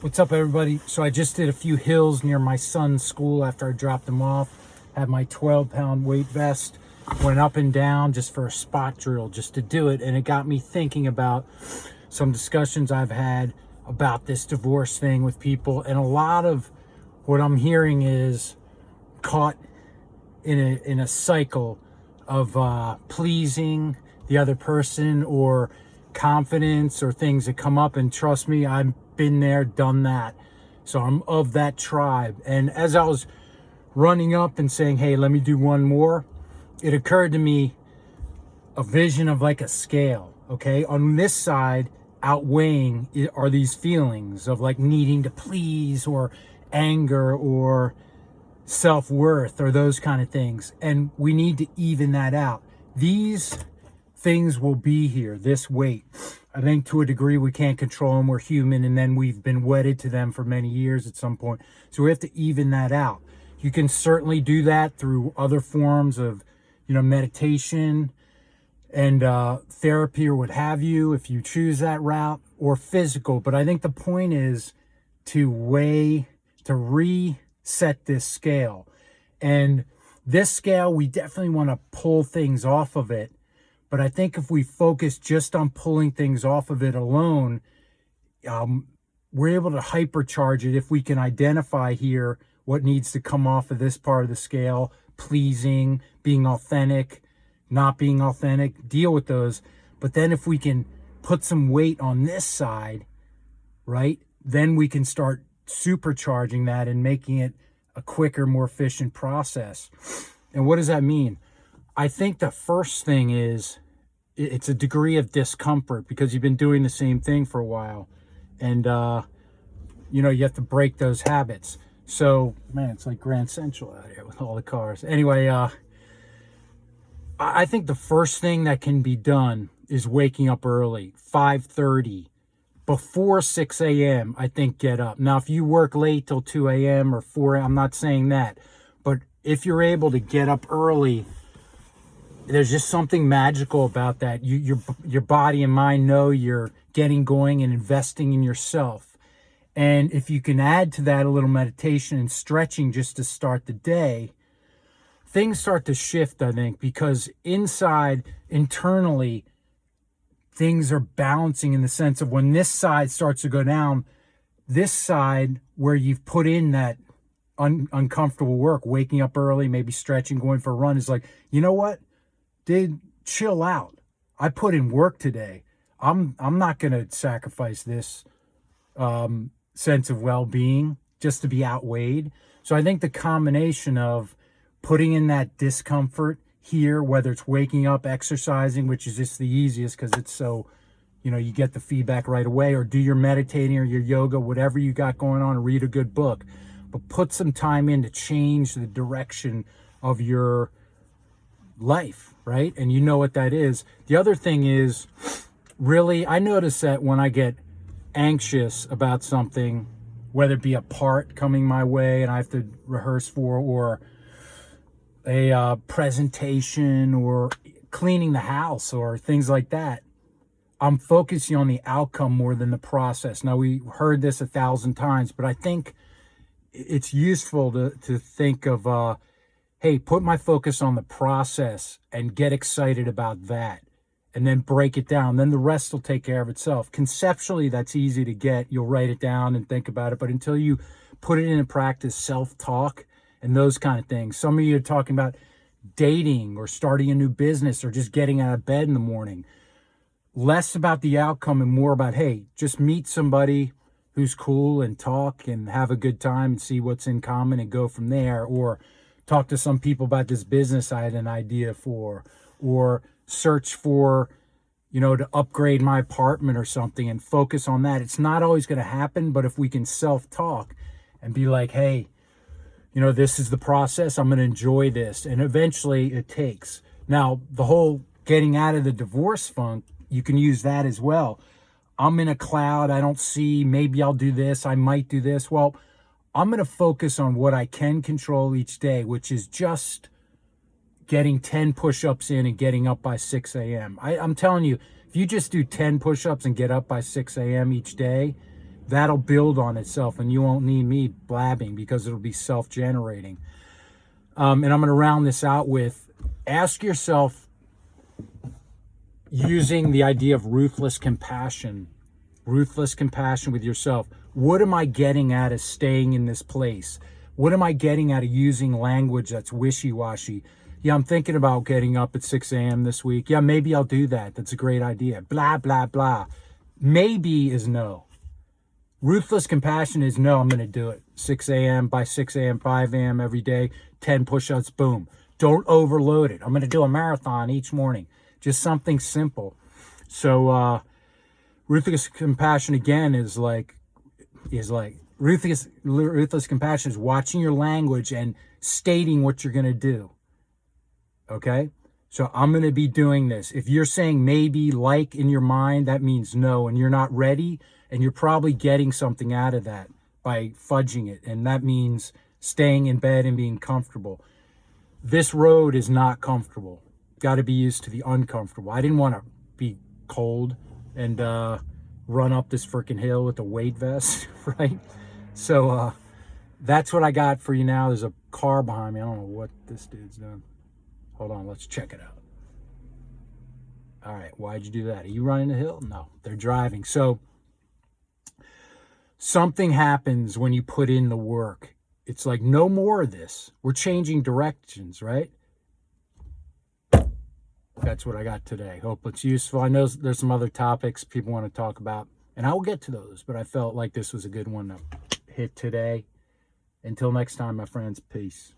What's up, everybody? So I just did a few hills near my son's school after I dropped him off. Had my 12-pound weight vest, went up and down just for a spot drill, just to do it. And it got me thinking about some discussions I've had about this divorce thing with people. And a lot of what I'm hearing is caught in a cycle of pleasing the other person or confidence or things that come up. And trust me, I've been there, done that. So I'm of that tribe. And as I was running up and saying, hey, let me do one more, it occurred to me a vision of like a scale. Okay, on this side, outweighing are these feelings of like needing to please or anger or self-worth or those kind of things, and we need to even that out. These things will be here, this weight. I think to a degree we can't control them. We're human, and then we've been wedded to them for many years at some point, so we have to even that out. You can certainly do that through other forms of meditation and therapy or what have you, if you choose that route, or physical. But I think the point is to reset this scale. And this scale, we definitely want to pull things off of it. But I think if we focus just on pulling things off of it alone, we're able to hypercharge it if we can identify here what needs to come off of this part of the scale: pleasing, being authentic, not being authentic, deal with those. But then if we can put some weight on this side, right, then we can start supercharging that and making it a quicker, more efficient process. And what does that mean? I think the first thing is it's a degree of discomfort, because you've been doing the same thing for a while, and you have to break those habits. So, man, it's like Grand Central out here with all the cars. Anyway, I think the first thing that can be done is waking up early, 5:30. Before 6 a.m., I think get up. Now, if you work late till 2 a.m. or 4 a.m., I'm not saying that. But if you're able to get up early, there's just something magical about that. Your body and mind know you're getting going and investing in yourself. And if you can add to that a little meditation and stretching just to start the day, things start to shift, I think, because internally, things are balancing in the sense of when this side starts to go down, this side where you've put in that uncomfortable work, waking up early, maybe stretching, going for a run, is like, you know what? Chill out. I put in work today. I'm not going to sacrifice this sense of well-being just to be outweighed. So I think the combination of putting in that discomfort here, whether it's waking up, exercising, which is just the easiest because it's so, you get the feedback right away, or do your meditating or your yoga, whatever you got going on, and read a good book. But put some time in to change the direction of your life, right? And you know what that is. The other thing is, really, I notice that when I get anxious about something, whether it be a part coming my way and I have to rehearse for, or a presentation, or cleaning the house, or things like that, I'm focusing on the outcome more than the process. Now, we heard this 1,000 times, but I think it's useful to think of, hey, put my focus on the process and get excited about that, and then break it down. Then the rest will take care of itself. Conceptually, that's easy to get. You'll write it down and think about it, but until you put it into practice, self-talk and those kind of things. Some of you are talking about dating or starting a new business or just getting out of bed in the morning. Less about the outcome and more about, hey, just meet somebody who's cool and talk and have a good time and see what's in common and go from there. Or talk to some people about this business I had an idea for, or search for, to upgrade my apartment or something, and focus on that. It's not always going to happen, but if we can self-talk and be like, hey, this is the process. I'm going to enjoy this. And eventually it takes. Now, the whole getting out of the divorce funk, you can use that as well. I'm in a cloud. I don't see, maybe I'll do this. I might do this. Well, I'm going to focus on what I can control each day, which is just getting 10 push-ups in and getting up by 6 a.m. I'm telling you, if you just do 10 push-ups and get up by 6 a.m. each day, That'll build on itself, and you won't need me blabbing because it'll be self-generating. And I'm going to round this out with, ask yourself, using the idea of ruthless compassion with yourself, what am I getting at as staying in this place? What am I getting at of using language that's wishy-washy? Yeah, I'm thinking about getting up at 6 a.m. this week. Yeah, maybe I'll do that. That's a great idea. Blah, blah, blah. Maybe is no. Ruthless compassion is no, I'm going to do it. 6 a.m., by 6 a.m., 5 a.m. every day, 10 push-ups, boom. Don't overload it. I'm going to do a marathon each morning. Just something simple. So ruthless compassion, again, is like ruthless compassion is watching your language and stating what you're going to do. Okay? So I'm going to be doing this. If you're saying maybe, like in your mind, that means no, and you're not ready, and you're probably getting something out of that by fudging it. And that means staying in bed and being comfortable. This road is not comfortable. Got to be used to the uncomfortable. I didn't want to be cold and run up this freaking hill with a weight vest, right? So that's what I got for you now. There's a car behind me. I don't know what this dude's doing. Hold on, let's check it out. All right, why'd you do that? Are you running the hill? No, they're driving. So something happens when you put in the work. It's like, no more of this. We're changing directions, right? That's what I got today. Hope it's useful. I know there's some other topics people want to talk about, and I will get to those, but I felt like this was a good one to hit today. Until next time, my friends, peace.